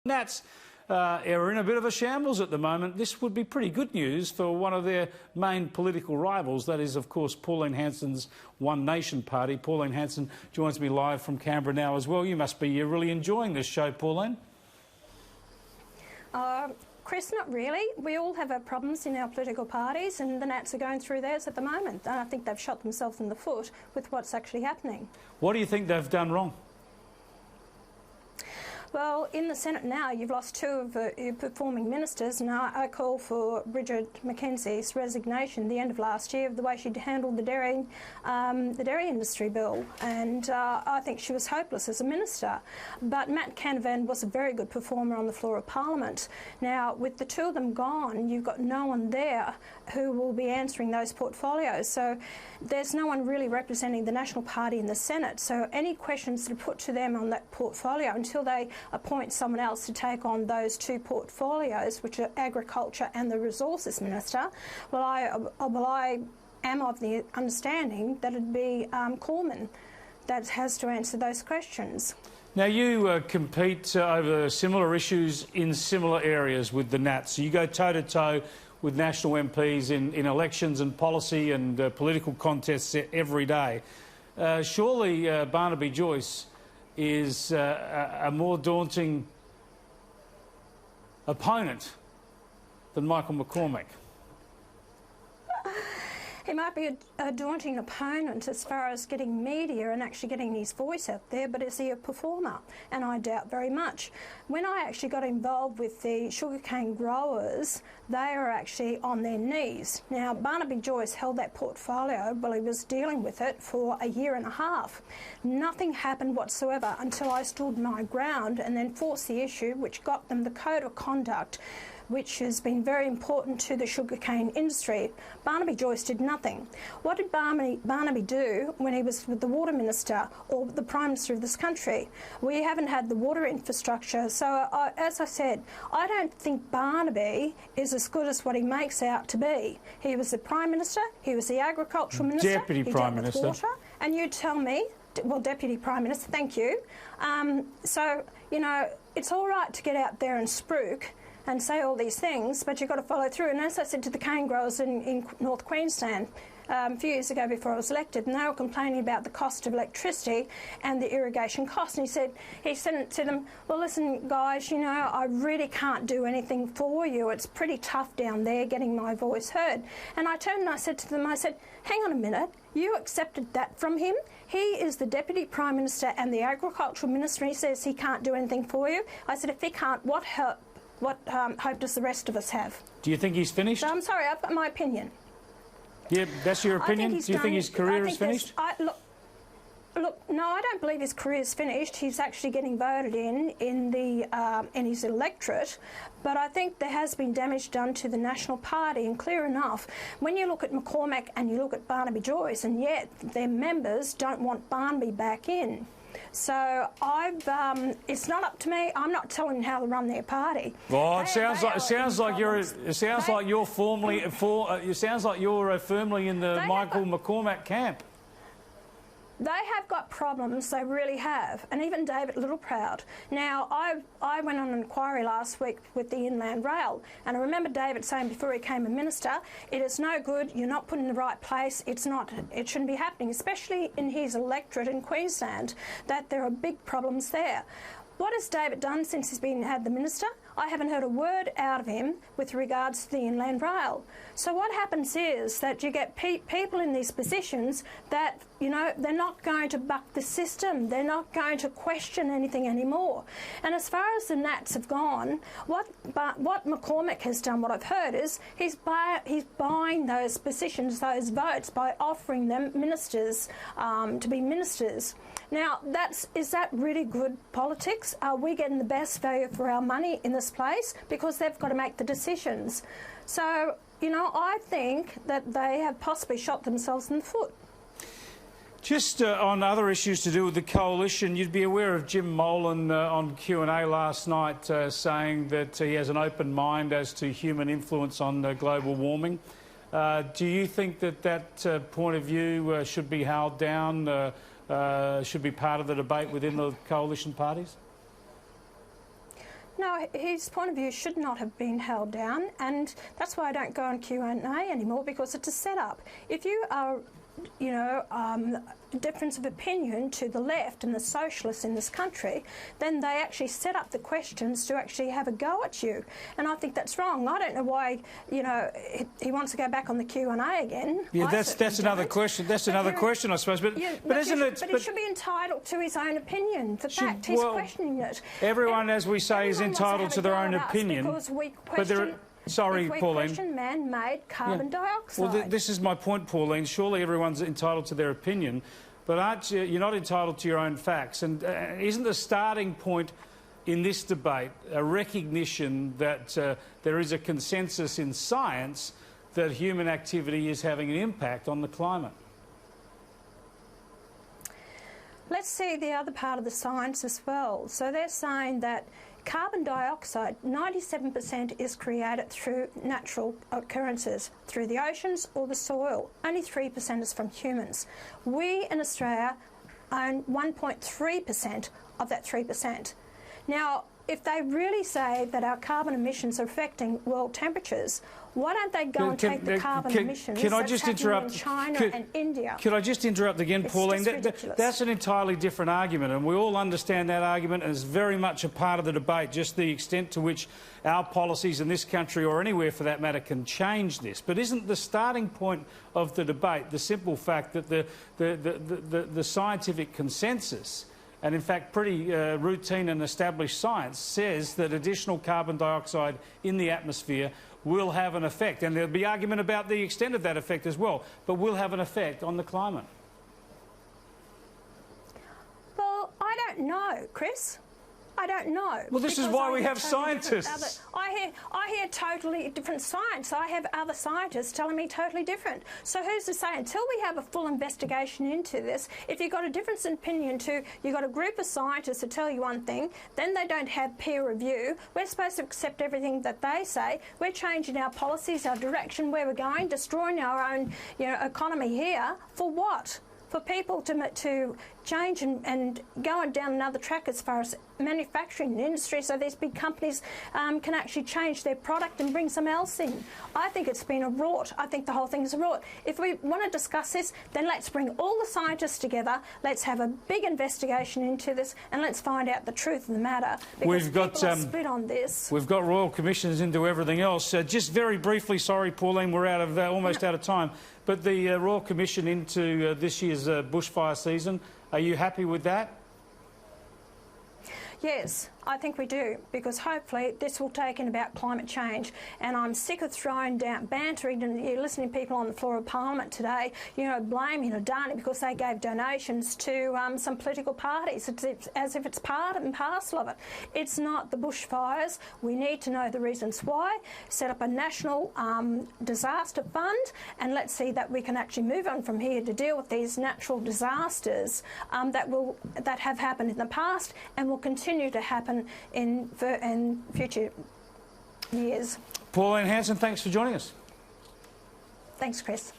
Nats are in a bit of a shambles at the moment. This would be pretty good news for one of their main political rivals. That is, of course, Pauline Hanson's One Nation Party. Pauline Hanson joins me live from Canberra now as well. You must be really enjoying this show, Pauline. Chris, not really. We all have our problems in our political parties, and the Nats are going through theirs at the moment. And I think they've shot themselves in the foot with what's actually happening. What do you think they've done wrong? Well, in the Senate now, you've lost two of your performing ministers. Now, I call for Bridget McKenzie's resignation at the end of last year of the way she'd handled the dairy industry bill, and I think she was hopeless as a minister. But Matt Canavan was a very good performer on the floor of Parliament. Now, with the two of them gone, you've got no one there who will be answering those portfolios. So there's no one really representing the National Party in the Senate. So any questions that are put to them on that portfolio until they appoint someone else to take on those two portfolios, which are Agriculture and the Resources Minister, well, I am of the understanding that it'd be Cormann that has to answer those questions. Now, you compete over similar issues in similar areas with the Nats. So you go toe-to-toe with national MPs in elections and policy and political contests every day. Surely Barnaby Joyce is a more daunting opponent than Michael McCormack. He might be a daunting opponent as far as getting media and actually getting his voice out there, but is he a performer? And I doubt very much. When I actually got involved with the sugarcane growers, they are actually on their knees. Now, Barnaby Joyce held that portfolio while he was dealing with it for a year and a half. Nothing happened whatsoever until I stood my ground and then forced the issue, which got them the code of conduct, which has been very important to the sugarcane industry. Barnaby Joyce did nothing. What did Barnaby do when he was with the Water Minister or the Prime Minister of this country? We haven't had the water infrastructure. So, as I said, I don't think Barnaby is as good as what he makes out to be. He was the Prime Minister, he was the Agricultural Minister, Deputy Prime Minister. Water, and you tell me, well, Deputy Prime Minister, thank you. So, you know, it's all right to get out there and spruik and say all these things, but you've got to follow through. And as I said to the cane growers in North Queensland a few years ago before I was elected, and they were complaining about the cost of electricity and the irrigation costs, and he said to them, well, listen, guys, you know, I really can't do anything for you. It's pretty tough down there getting my voice heard. And I turned and I said to them, I said, hang on a minute, you accepted that from him? He is the Deputy Prime Minister and the Agricultural Minister, and he says he can't do anything for you. I said, if he can't, what hope does the rest of us have? Do you think he's finished? So I'm sorry, I've got my opinion. Yeah, that's your opinion? Do you think his career is finished? Look, no, I don't believe his career is finished. He's actually getting voted in his electorate, but I think there has been damage done to the National Party, and clear enough, when you look at McCormack and you look at Barnaby Joyce, and yet their members don't want Barnaby back in. So it's not up to me. I'm not telling them how to run their party. Well, it sounds like you're firmly in the Michael McCormack camp. They have got problems, they really have, and even David Littleproud. Now, I went on an inquiry last week with the Inland Rail, and I remember David saying before he became a minister, it is no good, you're not put in the right place, it shouldn't be happening, especially in his electorate in Queensland, that there are big problems there. What has David done since he's had the minister? I haven't heard a word out of him with regards to the Inland Rail. So what happens is that you get people in these positions that, you know, they're not going to buck the system. They're not going to question anything anymore. And as far as the Nats have gone, what McCormack has done, what I've heard, is he's buying those positions, those votes, by offering them ministers to be ministers. Now, is that really good politics? Are we getting the best value for our money in this place? Because they've got to make the decisions. So, you know, I think that they have possibly shot themselves in the foot. Just on other issues to do with the coalition, you'd be aware of Jim Molan on Q&A last night saying that he has an open mind as to human influence on global warming. Do you think that point of view should be held down, should be part of the debate within the coalition parties? No, his point of view should not have been held down, and that's why I don't go on Q&A anymore, because it's a setup. If you are, you know, difference of opinion to the left and the socialists in this country, then they actually set up the questions to actually have a go at you, and I think that's wrong. I don't know why, you know, he wants to go back on the Q&A again. Yeah, that's another question. That's another question, I suppose. But isn't it? But he should be entitled to his own opinion. The fact he's questioning it. Everyone, as we say, is entitled to their own opinion. Because we question. Sorry, Pauline. Question man-made carbon dioxide. Well, this is my point, Pauline. Surely everyone's entitled to their opinion, but aren't you? You're not entitled to your own facts. And isn't the starting point in this debate a recognition that there is a consensus in science that human activity is having an impact on the climate? Let's see the other part of the science as well. So they're saying that carbon dioxide, 97% is created through natural occurrences, through the oceans or the soil. Only 3% is from humans. We in Australia own 1.3% of that 3%. Now, if they really say that our carbon emissions are affecting world temperatures, why don't they go and take the carbon emissions that's happening in China and India? Could I just interrupt again, Pauline? Ridiculous. That's an entirely different argument, and we all understand that argument, and it's very much a part of the debate, just the extent to which our policies in this country, or anywhere for that matter, can change this. But isn't the starting point of the debate the simple fact that the scientific consensus, and in fact pretty routine and established science, says that additional carbon dioxide in the atmosphere will have an effect, and there'll be argument about the extent of that effect as well, but will have an effect on the climate? Well, I don't know, Chris. I don't know. Well, this is why we have scientists. I hear totally different science. I have other scientists telling me totally different. So who's to say, until we have a full investigation into this, if you've got a difference in opinion to, you've got a group of scientists that tell you one thing, then they don't have peer review. We're supposed to accept everything that they say. We're changing our policies, our direction, where we're going, destroying our own, you know, economy here. For what? For people to change and go down another track as far as manufacturing industry, so these big companies can actually change their product and bring something else in. I think it's been a rort. I think the whole thing is a rort. If we want to discuss this, then let's bring all the scientists together, let's have a big investigation into this, and let's find out the truth of the matter. Because people are split on this. We've got royal commissions into everything else. Just very briefly, sorry, Pauline, we're out of almost out of time, but the Royal Commission into this year's bushfire season, are you happy with that? Yes, I think we do, because hopefully this will take in about climate change. And I'm sick of throwing down, bantering, and you're listening to people on the floor of Parliament today, you know, blaming Adani because they gave donations to some political parties. It's as if it's part and parcel of it. It's not the bushfires. We need to know the reasons why. Set up a national disaster fund, and let's see that we can actually move on from here to deal with these natural disasters that have happened in the past and will continue to happen in future years. Pauline Hanson, thanks for joining us. Thanks, Chris.